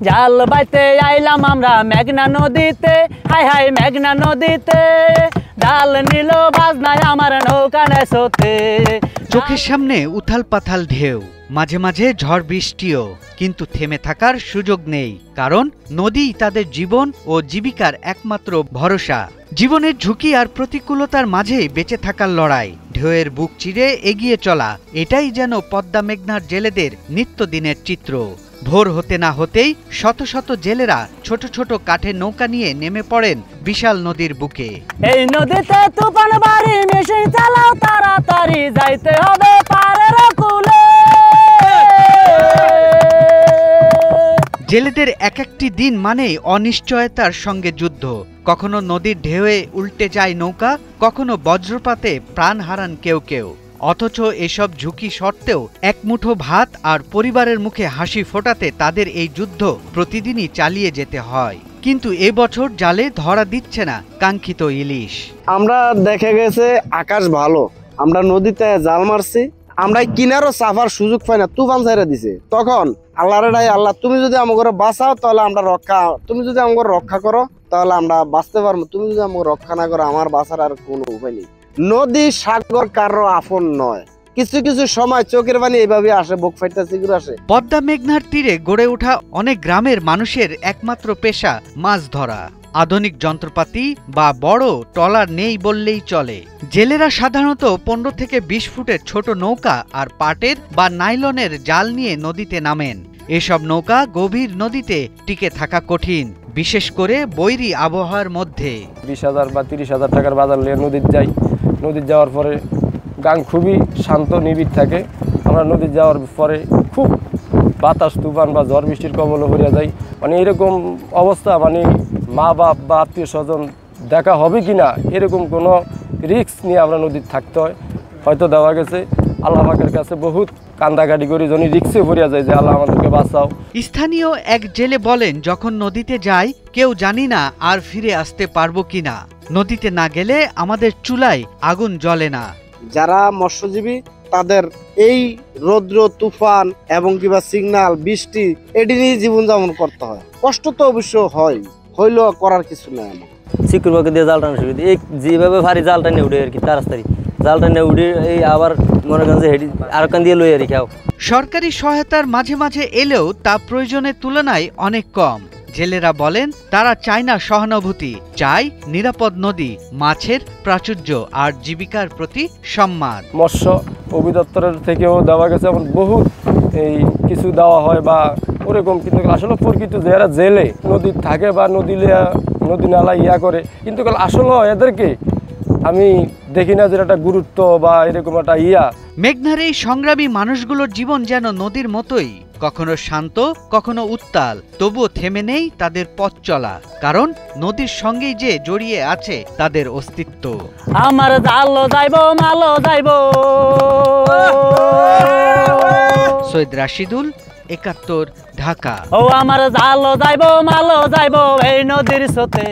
জাল বাইতে আইলাম আমরা মেঘনা নদীতে, হাই হাই মেঘনা নদীতে, ডাল নিল বাজনায় আমার নৌকা নেছোতে। চোখের সামনে উথাল পাথাল ঢেউ, মাঝে মাঝে ঝড় বৃষ্টিও, কিন্তু থেমে থাকার সুযোগ নেই, কারণ নদী তাদের জীবন ও জীবিকার একমাত্র ভরসা। জীবনের ঝুঁকি আর প্রতিকূলতার মাঝেই বেঁচে থাকার লড়াই, ঢেউয়ের বুক চিরে এগিয়ে চলা, এটাই যেন পদ্মা মেঘনার জেলেদের নিত্যদিনের চিত্র। ভোর হতে না হতেই শত শত জেলেরা ছোট ছোট কাঠের নৌকা নিয়ে নেমে পড়েন বিশাল নদীর বুকে। এই নদীতে তুফান বাড়ি, মেশিন চালাও তাড়াতাড়ি, যাইতে হবে পারের কুলে। জেলেদের এক একটি দিন মানেই অনিশ্চয়তার সঙ্গে যুদ্ধ। কখনো নদীর ঢেউয়ে উল্টে যায় নৌকা, কখনো বজ্রপাতে প্রাণ হারান কেউ কেউ। অথচ এসব ঝুঁকি সত্ত্বেও এক মুঠো ভাত আর পরিবারের মুখে হাসি ফোটাতে তাদের এই যুদ্ধ প্রতিদিনই চালিয়ে যেতে হয়। কিন্তু এবছর জালে ধরা দিচ্ছে না কাঙ্ক্ষিত ইলিশ। আমরা দেখে গেছে আকাশ ভালো, আমরা নদীতে জাল মারছি, আমরা কিনারও সাফার সুযোগ পাই না, তুফান ছেড়ে দিছে। তখন আল্লাহরে ডাই, আল্লাহ তুমি যদি আমাকে বাঁচাও তাহলে আমরা রক্ষা, তুমি যদি আমাকে রক্ষা করো তাহলে আমরা বাঁচতে পারবো, তুমি যদি আমাকে রক্ষা না করো আমার বাঁচার আর কোনো উপায় নেই। নদী সাগর কারো আপন নয়, কিছু কিছু সময় চোখের পানি এইভাবে আসে, বুক ফাইটা চিগুর আসে। পদ্মা মেঘনার তীরে গড়ে ওঠা অনেক গ্রামের মানুষের একমাত্র পেশা মাছ ধরা। আধুনিক যন্ত্রপাতি বা বড় ট্রলার নেই বললেই চলে। জেলেরা সাধারণত 15 থেকে 20 ফুটের ছোট নৌকা আর পাটের বা নাইলনের জাল নিয়ে নদীতে নামেন। এসব নৌকা গভীর নদীতে টিকে থাকা কঠিন, বিশেষ করে বৈরী আবহাওয়ার মধ্যে। 20,000 বা 30,000 টাকার বাজার নিয়ে নদীতে যাই। নদীতে যাওয়ার পরে গান খুবই শান্ত নিবিড় থাকে। আমরা নদীতে যাওয়ার পরে খুব বাতাস তুফান বা ঝড় বৃষ্টির কবলে হইয়া যাই। মানে এরকম অবস্থা, মানে মা বাপ বা আত্মীয় স্বজন দেখা হবে কি না এরকম কোনো রিস্ক নিয়ে আমরা নদীতে থাকতে হয়। হয়তো দেওয়া গেছে আল্লাহ পাকের কাছে বহুত কান্দাকাটি করি, যখন রিক্সে পড়িয়া যায় যে আল্লাহ আমাদেরকে বাঁচাও। স্থানীয় এক জেলে বলেন, যখন নদীতে যাই কেউ জানি না আর ফিরে আসতে পারবো কিনা। নদীতে না গেলে আমাদের চুলায় আগুন জ্বলে না। যারা মৎস্যজীবী তাদের এই রৌদ্র তুফান এবং কিবা সিগনাল বৃষ্টি এটি নিয়ে জীবনযাপন করতে হয়। কষ্ট তো অবশ্য হয়, হইলেও করার কিছু নাই। আমার চিকুরবাকে দিয়ে জাল টানা শুরু, এই যেভাবে ভারী জালটা নিয়ে উঠে আর কি, তাড়াতাড়ি জালটা নিয়ে উঠে এই আবার মনে করেন যে হেঁটে আর কান দিয়ে লই আর খাও। সরকারি সহায়তার মাঝে মাঝে এলেও তা প্রয়োজনের তুলনায় অনেক কম। জেলেরা বলেন তারা চায় না সহানুভূতি, চায় নিরাপদ নদী, মাছের প্রাচুর্য আর জীবিকার প্রতি সম্মান। মৎস্য অধিদপ্তরের থেকেও দেওয়া গেছে, এমন বহুত এই কিছু দেওয়া হয় বা ওরকম, কিন্তু আসলে প্রকৃত যারা জেলে নদী থাকে বা নদী নালা ইয়া করে, কিন্তু আসলে এদেরকে আমি দেখি না যে একটা গুরুত্ব বা এরকম একটা ইয়া। মেঘনার এই সংগ্রামী মানুষগুলোর জীবন যেন নদীর মতোই, কখনো শান্ত কখনো উত্তাল, তবুও থেমে নেই তাদের পথ চলা, কারণ নদীর সঙ্গেই যে জড়িয়ে আছে তাদের অস্তিত্ব। আমার জালো যাইবো মালো যাইবো। সৈয়দ রাশিদুল, 71, ঢাকা। ও আমার জালো যাইবো মালো যাইবো এই নদীর স্রোতে।